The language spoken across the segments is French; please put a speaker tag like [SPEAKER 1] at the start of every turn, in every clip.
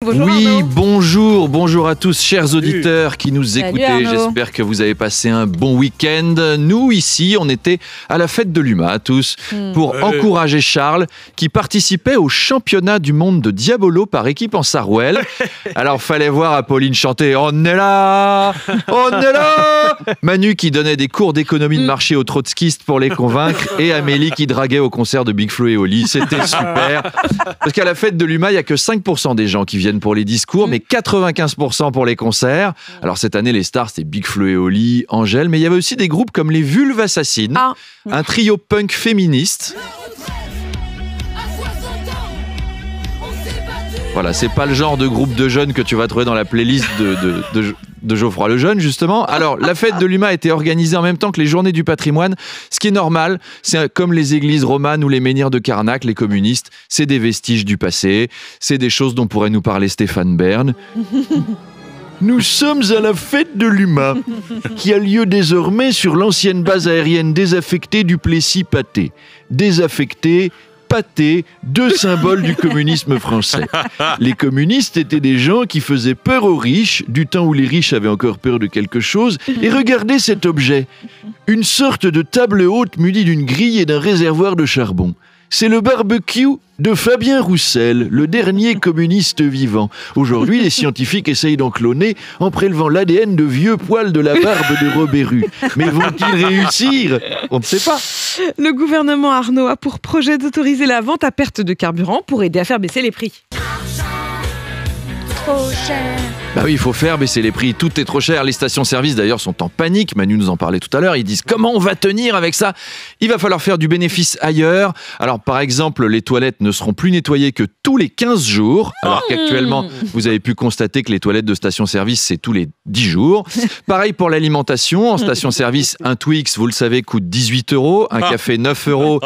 [SPEAKER 1] Bonjour
[SPEAKER 2] Oui,
[SPEAKER 1] Arnaud. Bonjour à tous, chers auditeurs qui nous écoutez.
[SPEAKER 2] Arnaud.
[SPEAKER 1] J'espère que vous avez passé un bon week-end. Nous, ici, on était à la fête de l'UMA, tous, pour encourager Charles, qui participait au championnat du monde de Diabolo par équipe en Sarwell. Alors, fallait voir Apolline chanter « On est là, on est là !» Manu qui donnait des cours d'économie de marché aux trotskistes pour les convaincre, et Amélie qui draguait au concert de Big Flo et Oli. C'était super. Parce qu'à la fête de l'UMA, il n'y a que 5% des gens qui viennent pour les discours, mais 95% pour les concerts. Alors cette année, les stars, c'était Big Flo et Oli, Angèle, mais il y avait aussi des groupes comme les Vulves Assassines, un trio punk féministe. Voilà, c'est pas le genre de groupe de jeunes que tu vas trouver dans la playlist de Geoffroy Lejeune, justement. Alors, la fête de l'UMA a été organisée en même temps que les Journées du patrimoine, ce qui est normal. C'est comme les églises romanes ou les menhirs de Carnac, les communistes, c'est des vestiges du passé, c'est des choses dont pourrait nous parler Stéphane Bern. Nous sommes à la fête de l'UMA, qui a lieu désormais sur l'ancienne base aérienne désaffectée du Plessis-Pathé. Désaffectée, Pathé, deux symboles du communisme français. Les communistes étaient des gens qui faisaient peur aux riches, du temps où les riches avaient encore peur de quelque chose, et regardez cet objet. Une sorte de table haute munie d'une grille et d'un réservoir de charbon. C'est le barbecue de Fabien Roussel, le dernier communiste vivant. Aujourd'hui, les scientifiques essayent d'en cloner en prélevant l'ADN de vieux poils de la barbe de Robert Rue. Mais vont-ils réussir ? On ne sait pas.
[SPEAKER 2] Le gouvernement Arnaud a pour projet d'autoriser la vente à perte de carburant pour aider à faire baisser les prix.
[SPEAKER 3] Trop cher.
[SPEAKER 1] Bah oui, il faut faire baisser les prix. Tout est trop cher. Les stations-service, d'ailleurs, sont en panique. Manu nous en parlait tout à l'heure. Ils disent comment on va tenir avec ça ? Il va falloir faire du bénéfice ailleurs. Alors, par exemple, les toilettes ne seront plus nettoyées que tous les 15 jours. Alors qu'actuellement, vous avez pu constater que les toilettes de station-service, c'est tous les 10 jours. Pareil pour l'alimentation. En station-service, un Twix, vous le savez, coûte 18 €. Un café, 9 €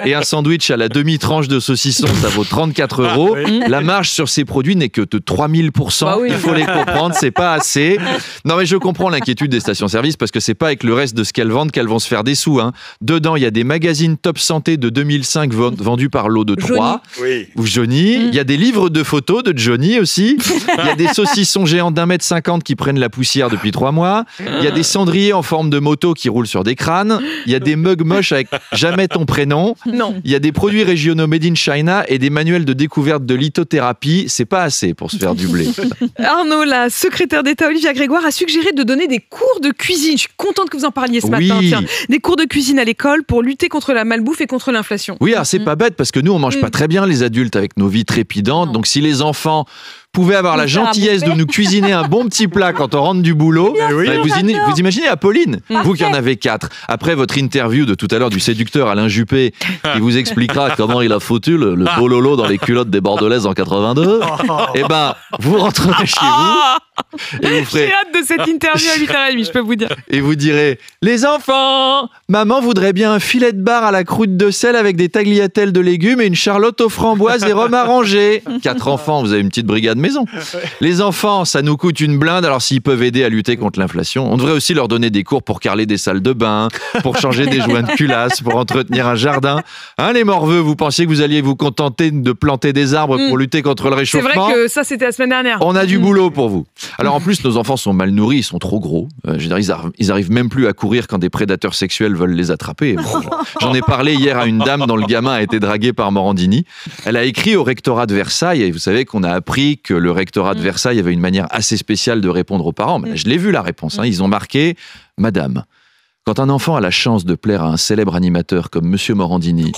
[SPEAKER 1] et un sandwich à la demi-tranche de saucisson, ça vaut 34 €. La marge sur ces produits n'est que de 3000%.
[SPEAKER 2] Bah oui.
[SPEAKER 1] Il faut les comprendre, c'est pas assez. Non mais je comprends l'inquiétude des stations-service parce que c'est pas avec le reste de ce qu'elles vendent qu'elles vont se faire des sous. Dedans, il y a des magazines Top Santé de 2005 vendus par lot de 3. Ou Johnny. Il y a des livres de photos de Johnny aussi. Il y a des saucissons géants d'1,50 m qui prennent la poussière depuis 3 mois. Il y a des cendriers en forme de moto qui roulent sur des crânes. Il y a des mugs moches avec jamais ton prénom.
[SPEAKER 2] Non.
[SPEAKER 1] Il y a des produits régionaux made in China et des manuels de découverte de lithothérapie. C'est pas assez pour se faire du blé.
[SPEAKER 2] Arnaud, la secrétaire d'État Olivia Grégoire a suggéré de donner des cours de cuisine. Je suis contente que vous en parliez ce matin. Tiens. Des cours de cuisine à l'école pour lutter contre la malbouffe et contre l'inflation.
[SPEAKER 1] Oui, alors c'est pas bête parce que nous, on mange pas très bien les adultes avec nos vies trépidantes. Donc si les enfants pouvaient avoir la gentillesse de nous cuisiner un bon petit plat quand on rentre du boulot. Vous imaginez Apolline, vous qui en avez 4. Après votre interview de tout à l'heure du séducteur Alain Juppé, qui vous expliquera comment il a foutu le bololo dans les culottes des Bordelaises en 82, eh ben, vous rentrerez chez vous et vous ferez...
[SPEAKER 2] J'ai hâte de cette interview à 8h30, je peux vous dire.
[SPEAKER 1] Et vous direz, les enfants, maman voudrait bien un filet de bar à la croûte de sel avec des tagliatelles de légumes et une charlotte aux framboises et rhum arrangé. 4 enfants, vous avez une petite brigade maison. Les enfants, ça nous coûte une blinde, alors s'ils peuvent aider à lutter contre l'inflation, on devrait aussi leur donner des cours pour carreler des salles de bain, pour changer des joints de culasse, pour entretenir un jardin. Les morveux, vous pensiez que vous alliez vous contenter de planter des arbres pour lutter contre le réchauffement ?
[SPEAKER 2] C'est vrai que ça, c'était la semaine dernière.
[SPEAKER 1] On a du boulot pour vous. Alors en plus, nos enfants sont mal nourris, ils sont trop gros. Je veux dire, ils arrivent même plus à courir quand des prédateurs sexuels veulent les attraper. Bon, j'en ai parlé hier à une dame dont le gamin a été dragué par Morandini. Elle a écrit au rectorat de Versailles, et vous savez qu'on a appris que le rectorat de Versailles avait une manière assez spéciale de répondre aux parents. Je l'ai vu la réponse. Ils ont marqué « Madame, quand un enfant a la chance de plaire à un célèbre animateur comme Monsieur Morandini,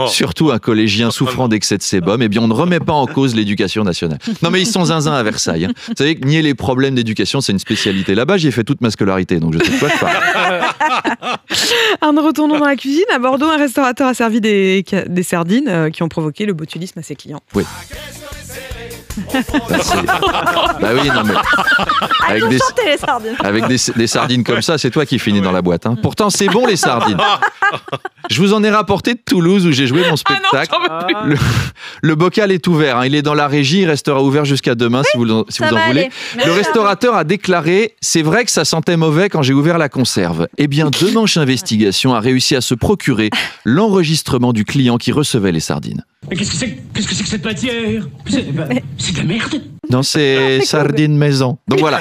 [SPEAKER 1] surtout un collégien souffrant d'excès de sébum, eh bien on ne remet pas en cause l'éducation nationale. » Non mais ils sont zinzins à Versailles. Vous savez que nier les problèmes d'éducation, c'est une spécialité. Là-bas, j'y ai fait toute ma scolarité, donc je sais de quoi je parle.
[SPEAKER 2] Retournons dans la cuisine. À Bordeaux, un restaurateur a servi des sardines qui ont provoqué le botulisme à ses clients.
[SPEAKER 1] Oui. Bah oui, non mais avec des sardines comme ça, c'est toi qui finis dans la boîte. Pourtant, c'est bon les sardines. Je vous en ai rapporté de Toulouse où j'ai joué mon spectacle. Le bocal est ouvert. Il est dans la régie. Il restera ouvert jusqu'à demain si vous en voulez. Le restaurateur a déclaré « C'est vrai que ça sentait mauvais quand j'ai ouvert la conserve. » Eh bien, Demanche Investigation a réussi à se procurer l'enregistrement du client qui recevait les sardines.
[SPEAKER 3] Mais qu'est-ce que c'est que cette matière? C'est de la merde.
[SPEAKER 1] Non, c'est sardines maison. Donc voilà,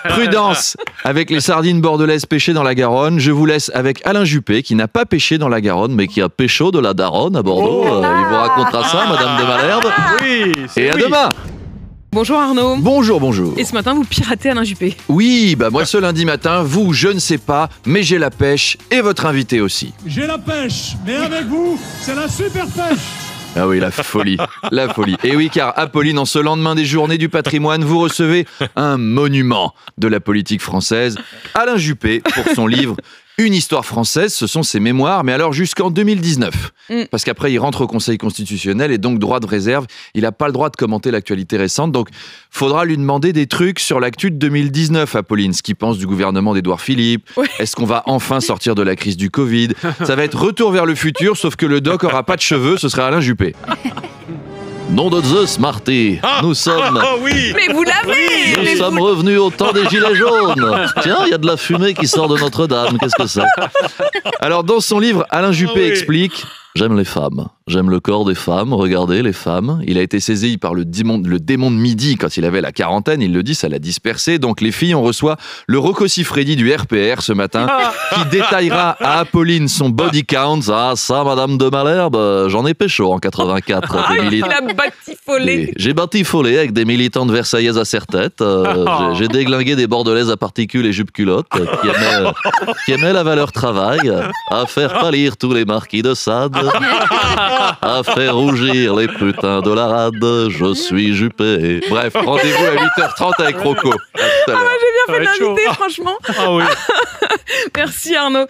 [SPEAKER 1] prudence avec les sardines bordelaises pêchées dans la Garonne. Je vous laisse avec Alain Juppé, qui n'a pas pêché dans la Garonne, mais qui a pécho de la Daronne à Bordeaux. Il vous racontera ça, Madame de Malherbe.
[SPEAKER 4] Oui,
[SPEAKER 1] Et à demain.
[SPEAKER 2] Bonjour Arnaud.
[SPEAKER 1] Bonjour.
[SPEAKER 2] Et ce matin, vous piratez Alain Juppé.
[SPEAKER 1] Oui, moi ce lundi matin, vous, je ne sais pas, mais j'ai la pêche et votre invité aussi.
[SPEAKER 5] J'ai la pêche, mais avec vous, c'est la super pêche.
[SPEAKER 1] Ah oui, la folie. Et oui, car Apolline, en ce lendemain des Journées du patrimoine, vous recevez un monument de la politique française, Alain Juppé, pour son livre Une histoire française. Ce sont ses mémoires, mais alors jusqu'en 2019. Parce qu'après, il rentre au Conseil constitutionnel et donc droit de réserve. Il n'a pas le droit de commenter l'actualité récente, donc faudra lui demander des trucs sur l'actu de 2019, Apolline. Ce qu'il pense du gouvernement d'Édouard Philippe. Ouais. Est-ce qu'on va enfin sortir de la crise du Covid? Ça va être retour vers le futur, sauf que le doc aura pas de cheveux, ce sera Alain Juppé. Nom de Zeus, Marty. Nous sommes...
[SPEAKER 4] oui.
[SPEAKER 2] Mais vous l'avez.
[SPEAKER 1] Nous sommes revenus au temps des Gilets jaunes. Tiens, il y a de la fumée qui sort de Notre-Dame. Qu'est-ce que c'est? Alors, dans son livre, Alain Juppé explique... J'aime les femmes. J'aime le corps des femmes. Regardez, les femmes. Il a été saisi par le démon de midi quand il avait la quarantaine. Il le dit, ça l'a dispersé. Donc, les filles, on reçoit le Rocco Siffredi du RPR ce matin qui détaillera à Apolline son body count. Ah, ça, Madame de Malherbe, j'en ai pécho en 84.
[SPEAKER 2] Il a batifolé.
[SPEAKER 1] J'ai batifolé avec des militantes versaillaises à serre-tête. J'ai déglingué des bordelaises à particules et jupes culottes qui aimaient la valeur travail, à faire pâlir tous les marquis de Sade, à faire rougir les putains de la rade. Je suis Juppé. Bref, rendez-vous à 8h30 avec Rocco.
[SPEAKER 2] J'ai bien fait de l'inviter, franchement.
[SPEAKER 4] Ah oui.
[SPEAKER 2] Merci Arnaud.